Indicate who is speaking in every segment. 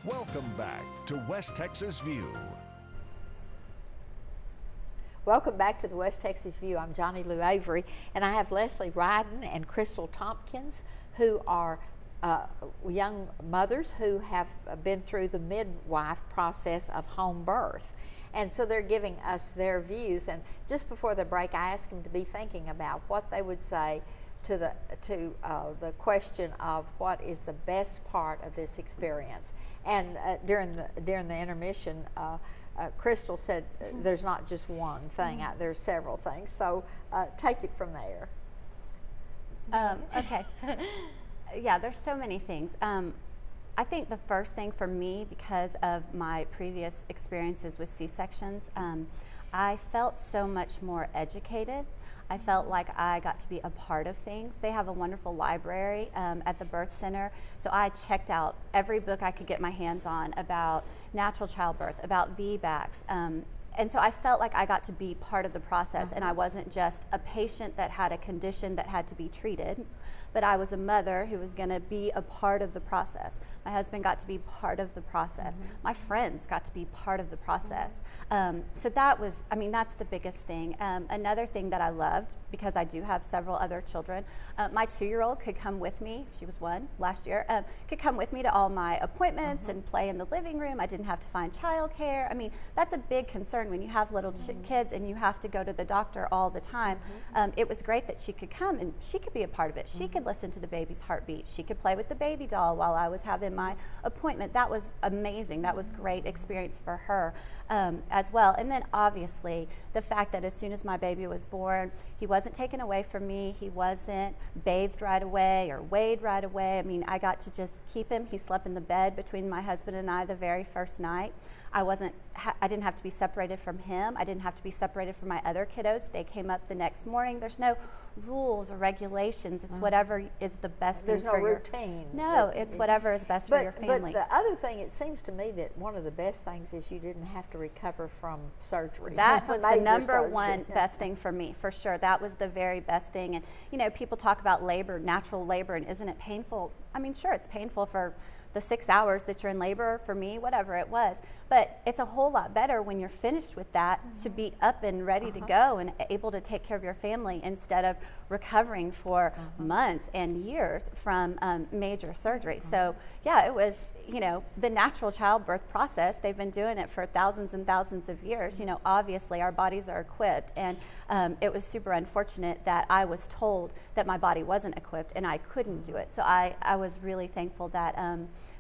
Speaker 1: Welcome back to West Texas View.
Speaker 2: Welcome back to the West Texas View. I'm Johnny Lou Avery, and I have Leslie Ryden and Crystal Tompkins, who are young mothers who have been through the midwife process of home birth. And so they're giving us their views. And just before the break, I asked them to be thinking about what they would say to the question of what is the best part of this experience. And during the intermission, Crystal said there's not just one thing, there's several things. So take it from there.
Speaker 3: Okay. Yeah, there's so many things. I think the first thing for me, because of my previous experiences with C-sections, I felt so much more educated. I felt like I got to be a part of things. They have a wonderful library at the birth center, so I checked out every book I could get my hands on about natural childbirth, about VBACs, and so I felt like I got to be part of the process, and I wasn't just a patient that had a condition that had to be treated, but I was a mother who was going to be a part of the process. My husband got to be part of the process. My friends got to be part of the process. So that was, I mean, that's the biggest thing. Another thing that I loved, because I do have several other children, my 2-year-old could come with me, she was 1 last year, could come with me to all my appointments and play in the living room. I didn't have to find childcare. I mean, that's a big concern when you have little kids and you have to go to the doctor all the time. It was great that she could come and she could be a part of it. She could listen to the baby's heartbeat. She could play with the baby doll while I was having my appointment. That was amazing. That was great experience for her as well. And then obviously the fact that as soon as my baby was born, he wasn't taken away from me. He wasn't bathed right away or weighed right away. I mean, I got to just keep him. He slept in the bed between my husband and I the very first night. I didn't have to be separated from him. I didn't have to be separated from my other kiddos. They came up the next morning. There's no rules or regulations. It's whatever is the best thing for your...
Speaker 2: There's no routine.
Speaker 3: No, it's whatever is best for your family.
Speaker 2: But the other thing, it seems to me that one of the best things is you didn't have to recover from surgery.
Speaker 3: That was the number one best thing for me, for sure. That was the very best thing. And, you know, people talk about labor, natural labor, and isn't it painful? I mean, sure, it's painful for the 6 hours that you're in labor, for me, whatever it was. But it's a whole lot better when you're finished with that to be up and ready to go and able to take care of your family instead of recovering for months and years from major surgery. So yeah, it was, you know, the natural childbirth process. They've been doing it for thousands and thousands of years. You know, obviously our bodies are equipped, and it was super unfortunate that I was told that my body wasn't equipped and I couldn't do it. So I was really thankful that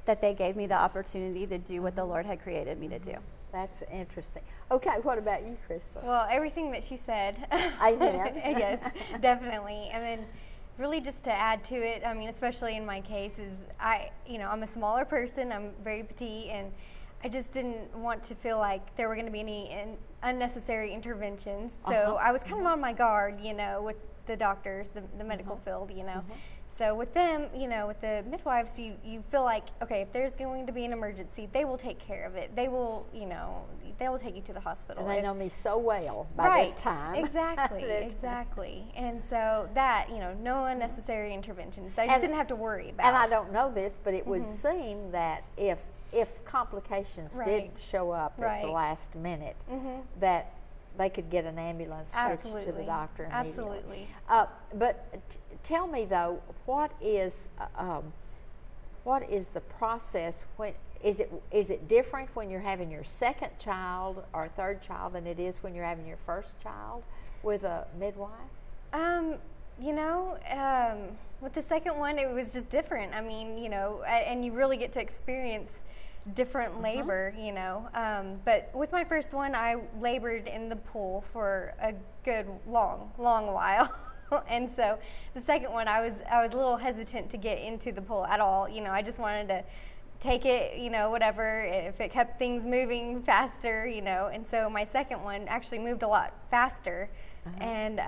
Speaker 3: that they gave me the opportunity to do what the Lord had created me to do.
Speaker 2: That's interesting. Okay, what about you, Crystal?
Speaker 4: Well, everything that she said.
Speaker 2: Amen.
Speaker 4: Yes, definitely. And then really just to add to it, I mean, especially in my case, is I'm a smaller person, I'm very petite, and I just didn't want to feel like there were going to be any unnecessary interventions. So I was kind of on my guard, you know, with the doctors, the medical field, you know. So with them, you know, with the midwives, you feel like, okay, if there's going to be an emergency, they will take care of it. They will, you know, they will take you to the hospital.
Speaker 2: And they know me so well by this time.
Speaker 4: Exactly, exactly. And so that, you know, no unnecessary interventions. I just didn't have to worry about.
Speaker 2: And I don't know this, but it would seem that if complications did show up at the last minute, that they could get an ambulance switched to the doctor immediately. But tell me though, what is the process when is it different when you're having your second child or third child than it is when you're having your first child with a midwife?
Speaker 4: You know, with the second one, it was just different. I mean, you know, and you really get to experience different labor, you know. But with my first one, I labored in the pool for a good long while. And so the second one, I was a little hesitant to get into the pool at all. You know, I just wanted to take it, you know, whatever, if it kept things moving faster, you know. And so my second one actually moved a lot faster. And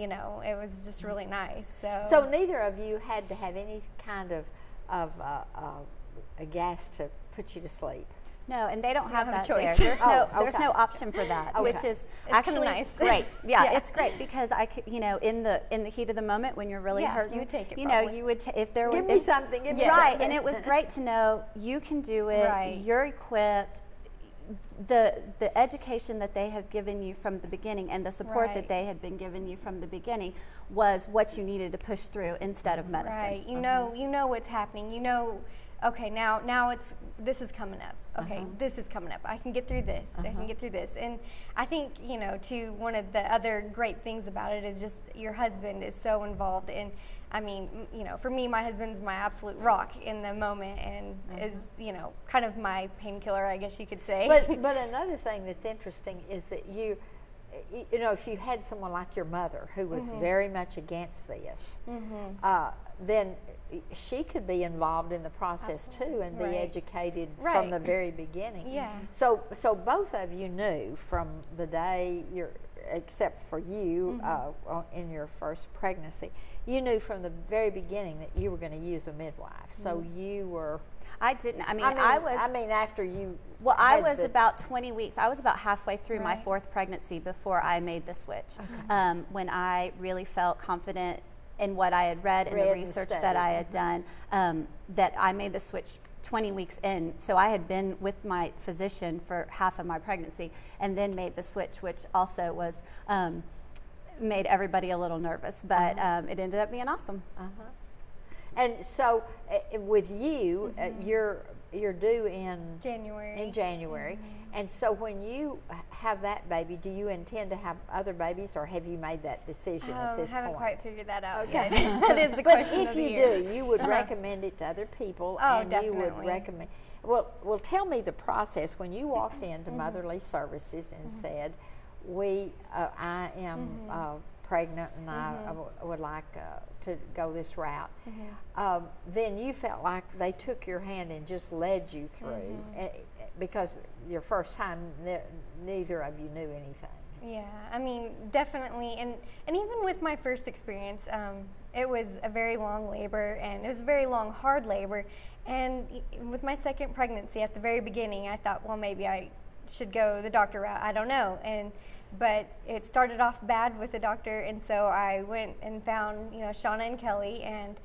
Speaker 4: you know, it was just really nice.
Speaker 2: So neither of you had to have any kind of a gas to put you to sleep?
Speaker 3: No, and they don't have
Speaker 4: have a
Speaker 3: that there.
Speaker 4: choice.
Speaker 3: There's
Speaker 2: okay.
Speaker 3: no option for that,
Speaker 2: Okay.
Speaker 3: which is
Speaker 4: It's
Speaker 3: actually
Speaker 4: kinda nice.
Speaker 3: great. Yeah,
Speaker 4: Yeah.
Speaker 3: it's great because I could, you know, in the heat of the moment when you're really
Speaker 4: Yeah,
Speaker 3: hurting,
Speaker 4: you would take it
Speaker 3: you know,
Speaker 4: probably.
Speaker 3: you would if there
Speaker 2: Give
Speaker 3: were
Speaker 2: me
Speaker 3: if-
Speaker 2: something. Give me
Speaker 3: right,
Speaker 2: something.
Speaker 3: and it was great to know you can do it.
Speaker 4: Right.
Speaker 3: You're equipped. The education that they have given you from the beginning and the support that
Speaker 4: Right.
Speaker 3: they had been giving you from the beginning was what you needed to push through instead of medicine.
Speaker 4: Right. You know what's happening. You know, okay, now this is coming up. Okay, this is coming up. I can get through this. I can get through this. And I think, you know, too, one of the other great things about it is just your husband is so involved in, I mean, you know, for me, my husband's my absolute rock in the moment and is, you know, kind of my painkiller, I guess you could say.
Speaker 2: But another thing that's interesting is that you know, if you had someone like your mother who was very much against this, then she could be involved in the process too and be
Speaker 4: Right.
Speaker 2: educated from
Speaker 4: Right.
Speaker 2: the very beginning.
Speaker 4: Yeah.
Speaker 2: So both of you knew from the day except for you in your first pregnancy, you knew from the very beginning that you were going to use a midwife. So you were.
Speaker 3: I didn't. I mean,
Speaker 2: I mean, after you.
Speaker 3: Well, I
Speaker 2: had
Speaker 3: was
Speaker 2: the-
Speaker 3: about 20 weeks. I was about halfway through my
Speaker 4: Right.
Speaker 3: 4th pregnancy before I made the switch. When I really felt confident in what I had read and the
Speaker 2: Read and
Speaker 3: research
Speaker 2: studied.
Speaker 3: that I had done, that I made the switch 20 weeks in. So I had been with my physician for half of my pregnancy and then made the switch, which also was made everybody a little nervous, but it ended up being awesome.
Speaker 2: And so, with you, you're due in
Speaker 4: January.
Speaker 2: January, and so when you have that baby, do you intend to have other babies, or have you made that decision at this
Speaker 4: haven't
Speaker 2: point?
Speaker 4: quite figured that out
Speaker 2: Okay.
Speaker 4: yet. That is the
Speaker 2: But
Speaker 4: question
Speaker 2: if
Speaker 4: of the
Speaker 2: you
Speaker 4: year.
Speaker 2: do, you would recommend it to other people,
Speaker 4: Oh,
Speaker 2: and you would
Speaker 4: definitely.
Speaker 2: recommend. Well, tell me the process when you walked into Motherly Services and said, I am pregnant and I would like to go this route. Then you felt like they took your hand and just led you through, because your first time, neither of you knew anything.
Speaker 4: Yeah, I mean, definitely, and even with my first experience, it was a very long labor, and it was a very long, hard labor. And with my second pregnancy, at the very beginning, I thought, well, maybe I should go the doctor route. I don't know, but it started off bad with the doctor, and so I went and found, you know, Shauna and Kelly, and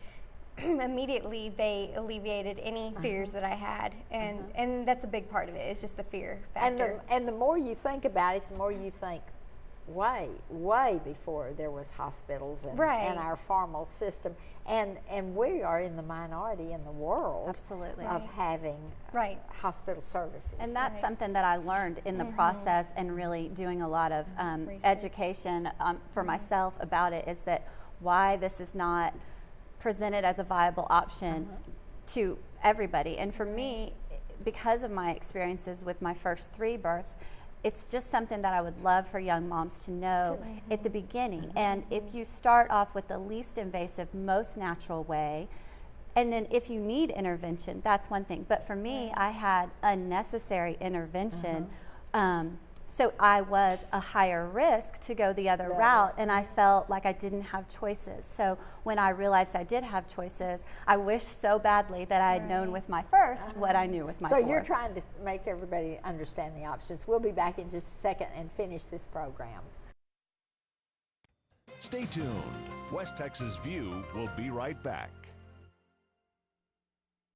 Speaker 4: immediately they alleviated any fears that I had, and that's a big part of it. It's just the fear factor.
Speaker 2: And the more you think about it, the more you think, way before there was hospitals and
Speaker 4: Right.
Speaker 2: our formal system, and we are in the minority in the world
Speaker 3: Absolutely.
Speaker 2: of having
Speaker 4: Right.
Speaker 2: hospital services.
Speaker 3: And that's something that I learned in the process and really doing a lot of
Speaker 4: Research.
Speaker 3: education for myself about it, is that why this is not presented as a viable option to everybody. And for me, because of my experiences with my first 3 births, it's just something that I would love for young moms to know at the beginning. And if you start off with the least invasive, most natural way, and then if you need intervention, that's one thing. But for me, I had unnecessary intervention. So I was a higher risk to go the other route, and I felt like I didn't have choices. So when I realized I did have choices, I wished so badly that I had known with my first what I knew with my
Speaker 2: So
Speaker 3: fourth.
Speaker 2: you're trying to make everybody understand the options. We'll be back in just a second and finish this program.
Speaker 1: Stay tuned. West Texas View will be right back.